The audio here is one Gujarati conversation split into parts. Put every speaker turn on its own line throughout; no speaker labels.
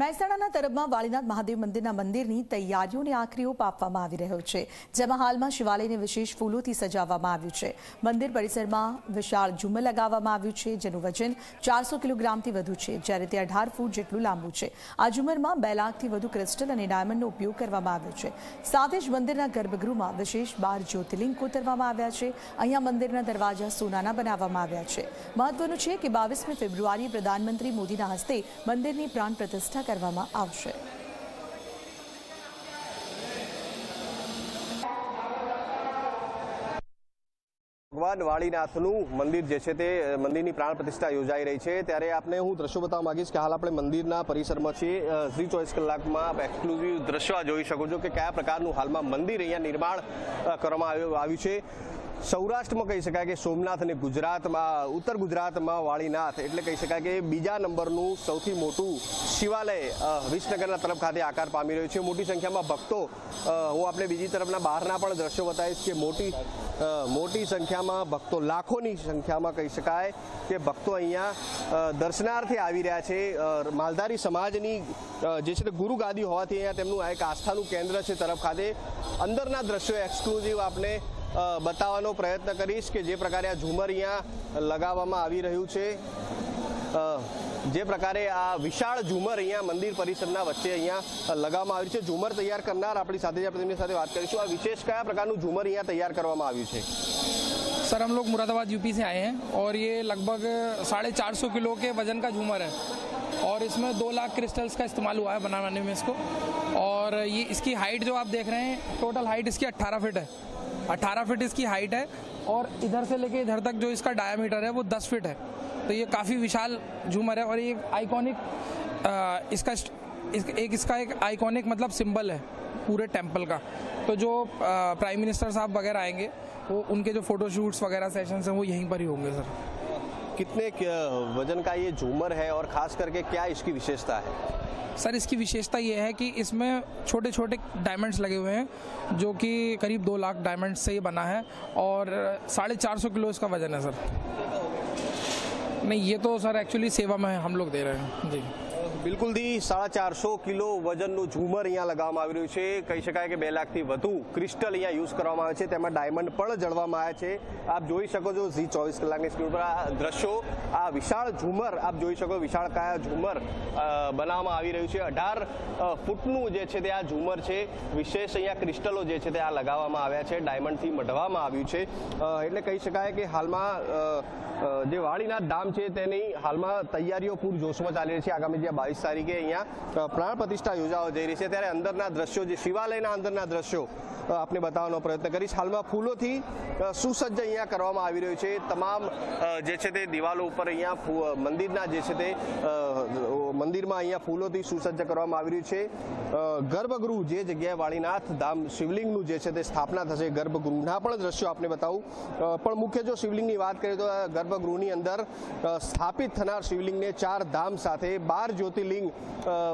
મહેસાણાના તરફમાં વાળીનાથ મહાદેવ મંદિરની તૈયારીઓને આખરી ઓપ આપવામાં આવી રહ્યો છે, જેમાં હાલમાં શિવાલયને વિશેષ ફૂલોથી સજાવવામાં આવ્યું છે। મંદિર પરિસરમાં વિશાળ ઝુમ્મર લગાવવામાં આવ્યું છે, જેનું વજન 400 કિલોગ્રામથી વધુ છે, જ્યારે તે 18 ફૂટ જેટલું લાંબુ છે। આ ઝુમ્મરમાં 2 લાખથી વધુ ક્રિસ્ટલ અને ડાયમંડનો ઉપયોગ કરવામાં આવ્યો છે। સાથે જ મંદિરના ગર્ભગૃહમાં વિશેષ 12 જ્યોતિર્લિંગ કોતરવામાં આવ્યા છે। અહીંયા મંદિરના દરવાજા સોનાના બનાવવામાં આવ્યા છે। મહત્વનું છે કે 22મી ફેબ્રુઆરીએ પ્રધાનમંત્રી મોદીના હસ્તે મંદિરની પ્રાણ પ્રતિષ્ઠા કરવામાં આવશે।
ભગવાન વાળીનાથનું મંદિર જે છે તે મંદિરની પ્રાણ પ્રતિષ્ઠા યોજાઈ રહી છે, ત્યારે આપને હું દ્રશ્યો બતાવવા માંગીશ કે હાલ આપણે મંદિરના પરિસરમાં છીએ। ઝી 24 કલાકમાં એક્સક્લુઝિવ દ્રશ્યો જોઈ શકો છો કે કયા પ્રકારનું હાલમાં મંદિર અહીંયા નિર્માણ કરવામાં આવ્યું છે। સૌરાષ્ટ્રમાં કહી શકાય કે સોમનાથ અને ગુજરાતમાં ઉત્તર ગુજરાતમાં વાળીનાથ એટલે કહી શકાય કે બીજા નંબરનું સૌથી મોટું શિવાલય વિસનગરના તરફ ખાતે આકાર પામી રહ્યું છે। મોટી સંખ્યામાં ભક્તો, હું આપણે બીજી તરફના બહારના પણ દ્રશ્યો બતાવીશ કે મોટી સંખ્યામાં ભક્તો, લાખોની સંખ્યામાં કહી શકાય કે ભક્તો અહીંયા દર્શનાર્થે આવી રહ્યા છે। માલધારી સમાજની જે છે તે ગુરુ ગાદી હોવાથી અહીંયા તેમનું એક આસ્થાનું કેન્દ્ર છે તરફ ખાતે। અંદરના દ્રશ્યો એક્સક્લુઝિવ આપને બતાવવાનો પ્રયત્ન કરીશ કે જે પ્રકારે આ ઝુમર અહીંયા લગાવવામાં આવી રહ્યું છે, જે પ્રકારે આ વિશાળ ઝુમર અહીંયા મંદિર પરિસરના વચ્ચે અહીંયા લગાવવામાં આવ્યું છે। ઝુમર તૈયાર કરનાર આપણી સાથે તેમની સાથે વાત કરીશું। આ વિશેષ કયા પ્રકારનું ઝુમર અહીંયા તૈયાર કરવામાં આવ્યું છે?
सर, हम लोग मुरादाबाद यूपी से आए हैं और ये लगभग 450 किलो के वजन का झूमर है और इसमें 2 लाख क्रिस्टल्स का इस्तेमाल हुआ है बनाने में इसको। और ये इसकी हाइट जो आप देख रहे हैं, टोटल हाइट इसकी 18 फीट है। 18 फीट इसकी हाइट है और इधर से लेके इधर तक जो इसका डायमीटर है वो 10 फीट है। तो ये काफ़ी विशाल झूमर है और ये आइकॉनिक इसका एक आइकॉनिक मतलब सिंबल है पूरे टेम्पल का। तो जो प्राइम मिनिस्टर साहब वगैरह आएंगे वो उनके जो फोटोशूट्स वगैरह सेशंस हैं वो यहीं पर ही होंगे। सर,
कितने वजन का ये झूमर है और खास करके क्या इसकी विशेषता है?
सर, इसकी विशेषता ये है कि इसमें छोटे छोटे डायमंड्स लगे हुए हैं, जो कि करीब 2 लाख डायमंड से ये बना है और 450 किलो इसका वजन है। सर नहीं, ये तो सर एक्चुअली सेवा में हम लोग दे रहे हैं जी।
બિલકુલ દી 450 કિલો વજનનું ઝુમર અહીંયા લગાવવામાં આવી રહ્યું છે। કહી શકાય કે 2 લાખથી વધુ ક્રિસ્ટલ અહીંયા યુઝ કરવામાં આવે છે, તેમાં ડાયમંડ પણ જળવામાં આવ્યા છે। આપ જોઈ શકો છો ઝી 24 કલાકની સ્ક્રીન પર આ દ્રશ્યો, આ વિશાળ ઝુમર આપ જોઈ શકો, વિશાળ કાયા ઝુમર બનાવવામાં આવી રહ્યું છે। 18 ફૂટનું જે છે તે આ ઝુમર છે। વિશેષ અહીંયા ક્રિસ્ટલો જે છે તે આ લગાવવામાં આવ્યા છે, ડાયમંડથી મઢવામાં આવ્યું છે। એટલે કહી શકાય કે હાલમાં જે વાળીનાથ ધામ છે તેની હાલમાં તૈયારીઓ પૂરજોશમાં ચાલી રહી છે। આગામી જે 22 તારીખે અહીંયા પ્રાણ પ્રતિષ્ઠા યોજાવા જઈ રહી છે, ત્યારે અંદરના દ્રશ્યો, જે શિવાલયના અંદરના દ્રશ્યો આપને બતાવવાનો પ્રયત્ન કરીશ। હાલમાં ફૂલોથી સુસજ્જ અહીંયા કરવામાં આવી રહ્યું છે। તમામ જે છે તે દિવાલો ઉપર અહીંયા મંદિરના જે છે તે મંદિરમાં અહીંયા ફૂલોથી સુસજ્જ કરવામાં આવી રહ્યું છે। ગર્ભગૃહ જે જગ્યાએ વાળીનાથ ધામ શિવલિંગનું જે છે તે સ્થાપના થશે, ગર્ભગૃહના પણ દ્રશ્યો આપને બતાવું। પણ મુખ્ય જો શિવલિંગની વાત કરીએ તો ગર્ભગૃહની અંદર સ્થાપિત થનાર શિવલિંગને 4 ધામ સાથે 12 જ્યોતિર્લિંગ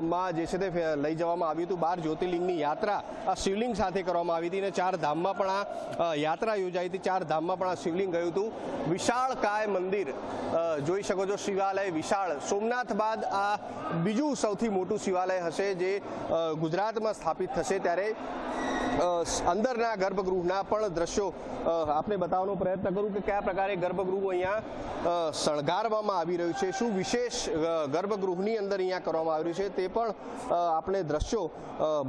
માં જે છે તે લઈ જવામાં આવ્યું હતું। 12 જ્યોતિર્લિંગની યાત્રા આ શિવલિંગ સાથે કરવામાં આવી હતી અને 4 ધામમાં પણ આ યાત્રા યોજાઈ હતી। 4 ધામમાં પણ આ શિવલિંગ ગયું હતું। વિશાળ કાય મંદિર જોઈ શકો છો, શિવાલય વિશાળ। સોમનાથ બાદ આ બીજું સૌથી મોટું શિવાલય હશે જે ગુજરાતમાં સ્થાપિત થશે। ત્યારે અંદરના ગર્ભગૃહના પણ દ્રશ્યો આપને બતાવવાનો પ્રયત્ન કરું કે કયા પ્રકારે ગર્ભગૃહ અહીંયા શણગારવામાં આવી રહ્યું છે, શું વિશેષ ગર્ભગૃહની અંદર અહીંયા કરવામાં આવી રહ્યું છે તે પણ આપણે દ્રશ્યો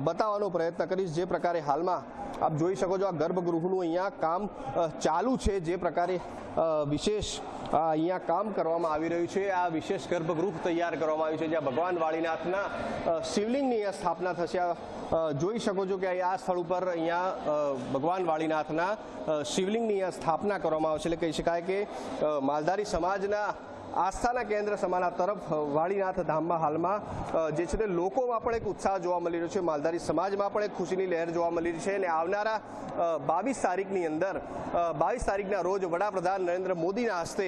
બતાવવાનો પ્રયત્ન કરીશ। જે પ્રકારે હાલમાં આપ જોઈ શકો છો આ ગર્ભગૃહનું અહીંયા કામ ચાલુ છે, જે પ્રકારે વિશેષ અહીંયા કામ કરવામાં આવી રહ્યું છે। આ વિશેષ ગર્ભગૃહ તૈયાર કરવામાં આવ્યું છે, જ્યાં ભગવાન વાળીનાથના શિવલિંગની અહીંયા સ્થાપના થશે। જોઈ શકો છો કે આ સ્થળ ઉપર અહીંયા ભગવાન વાળીનાથના શિવલિંગની અહીંયા સ્થાપના કરવામાં આવશે। એટલે કહી શકાય કે માલધારી સમાજના આસ્થાના કેન્દ્ર સમાના તરફ વાળીનાથ ધામમાં હાલમાં જે છે તે લોકોમાં પણ એક ઉત્સાહ જોવા મળી રહ્યો છે, માલધારી સમાજમાં પણ એક ખુશીની લહેર જોવા મળી રહી છે। અને આવનારા 22 તારીખની અંદર 22 તારીખના રોજ વડાપ્રધાન નરેન્દ્ર મોદીના હસ્તે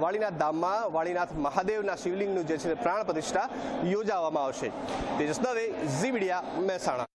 વાળીનાથ ધામમાં વાળીનાથ મહાદેવના શિવલિંગનું જે છે પ્રાણ પ્રતિષ્ઠા યોજાવામાં આવશે। તેજસ દવે, ઝી મીડિયા, મહેસાણા।